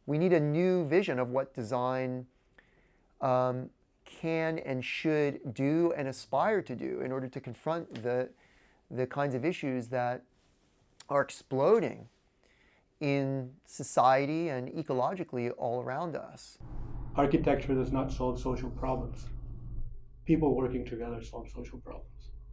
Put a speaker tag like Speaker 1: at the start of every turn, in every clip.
Speaker 1: We need a new vision of what design can and should do and aspire to do in order to confront the kinds of issues that are exploding in society and ecologically all around us.
Speaker 2: Architecture does not solve social problems. People working together solve social problems.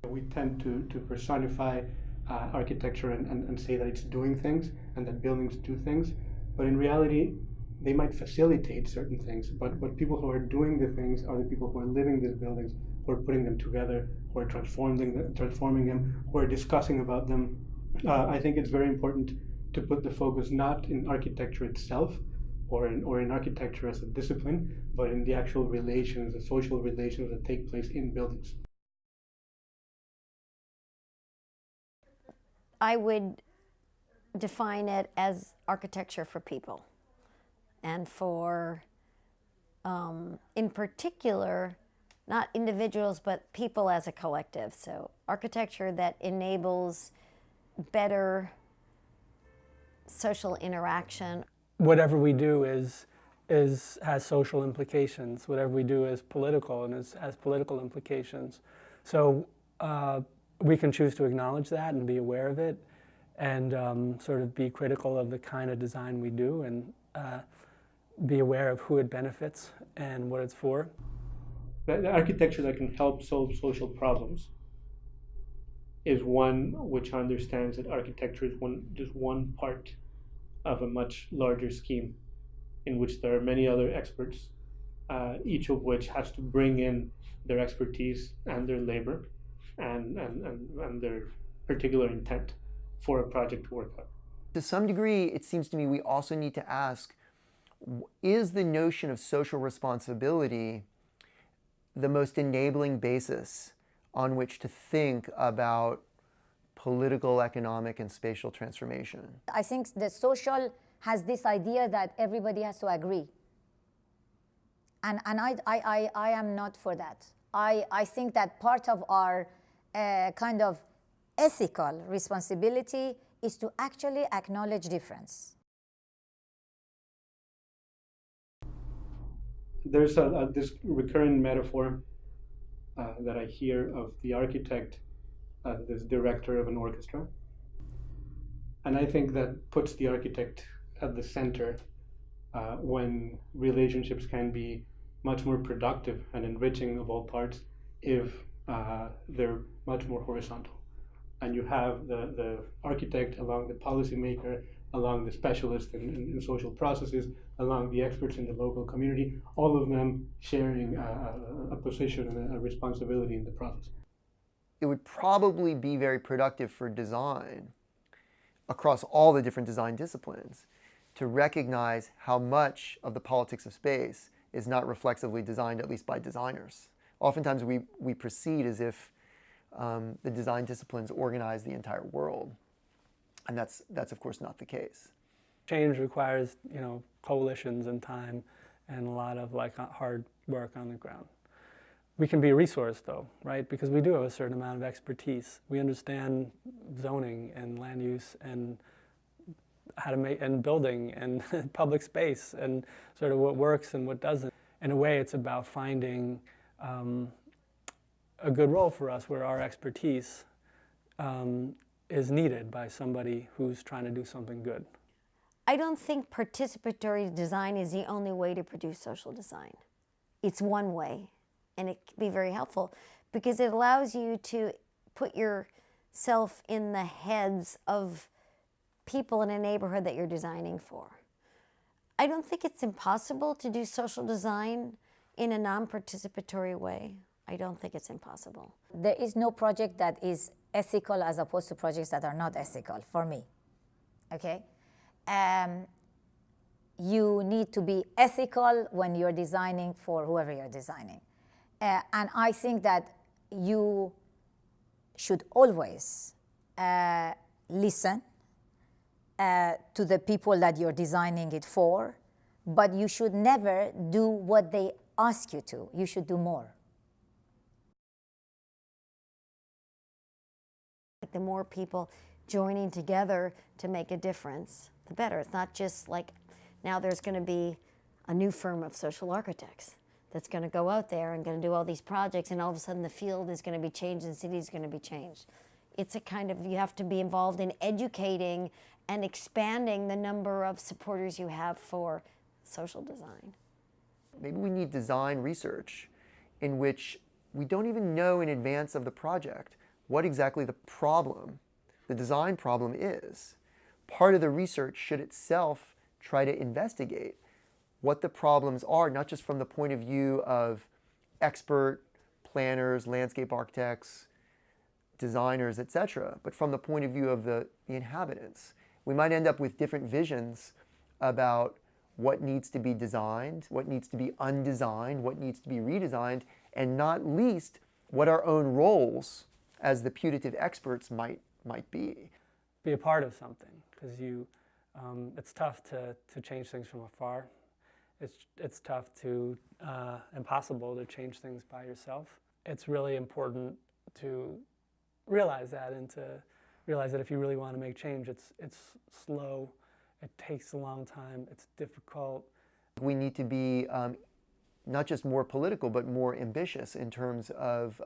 Speaker 2: We tend to personify architecture and say that it's doing things and that buildings do things, but in reality, they might facilitate certain things, but people who are doing the things are the people who are living these buildings, who are putting them together, who are transforming them, who are discussing about them. I think it's very important to put the focus not in architecture itself or in architecture as a discipline, but in the actual relations, the social relations that take place in buildings.
Speaker 3: I would define it as architecture for people, and for, in particular, not individuals, but people as a collective. So architecture that enables better social interaction.
Speaker 4: Whatever we do has social implications. Whatever we do is political and has political implications. So we can choose to acknowledge that and be aware of it, and sort of be critical of the kind of design we do, and be aware of who it benefits and what it's for.
Speaker 2: The architecture that can help solve social problems is one which understands that architecture is just one part of a much larger scheme in which there are many other experts, each of which has to bring in their expertise and their labor and their particular intent for a project to work out.
Speaker 1: To some degree, it seems to me we also need to ask, is the notion of social responsibility the most enabling basis on which to think about political, economic, and spatial transformation?
Speaker 5: I think the social has this idea that everybody has to agree. And I am not for that. I think that part of our kind of ethical responsibility is to actually acknowledge difference.
Speaker 2: There's this recurrent metaphor that I hear of the architect as this director of an orchestra. And I think that puts the architect at the center when relationships can be much more productive and enriching of all parts if they're much more horizontal. And you have the architect along the policymaker, along the specialist in social processes, along the experts in the local community, all of them sharing a position and a responsibility in the process.
Speaker 1: It would probably be very productive for design across all the different design disciplines to recognize how much of the politics of space is not reflexively designed, at least by designers. Oftentimes we proceed as if the design disciplines organize the entire world. And that's of course not the case.
Speaker 4: Change requires, coalitions and time and a lot of hard work on the ground. We can be a resource though, right? Because we do have a certain amount of expertise. We understand zoning and land use and how to make, and building and public space and sort of what works and what doesn't. In a way, it's about finding a good role for us where our expertise is needed by somebody who's trying to do something good.
Speaker 3: I don't think participatory design is the only way to produce social design. It's one way, and it can be very helpful because it allows you to put yourself in the heads of people in a neighborhood that you're designing for. I don't think it's impossible to do social design in a non-participatory way. I don't think it's impossible.
Speaker 5: There is no project that is ethical as opposed to projects that are not ethical, for me, okay? You need to be ethical when you're designing for whoever you're designing. And I think that you should always listen to the people that you're designing it for, but you should never do what they ask you to. You should do more.
Speaker 3: The more people joining together to make a difference, the better. It's not just like Now there's going to be a new firm of social architects that's going to go out there and going to do all these projects, and all of a sudden the field is going to be changed and the city is going to be changed. It's a kind of, you have to be involved in educating and expanding the number of supporters you have for social design.
Speaker 1: Maybe we need design research in which we don't even know in advance of the project what exactly the problem, the design problem is. Part of the research should itself try to investigate what the problems are, not just from the point of view of expert planners, landscape architects, designers, etc., but from the point of view of the inhabitants. We might end up with different visions about what needs to be designed, what needs to be undesigned, what needs to be redesigned, and not least what our own roles as the putative experts might be.
Speaker 4: Be a part of something, because it's tough to change things from afar. It's tough to, impossible to change things by yourself. It's really important to realize that, and to realize that if you really want to make change, it's slow, it takes a long time, it's difficult.
Speaker 1: We need to be not just more political, but more ambitious in terms of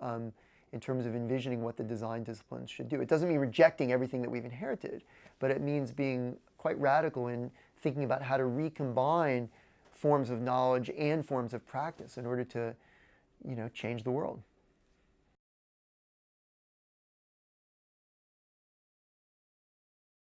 Speaker 1: envisioning what the design disciplines should do. It doesn't mean rejecting everything that we've inherited, but it means being quite radical in thinking about how to recombine forms of knowledge and forms of practice in order to, change the world.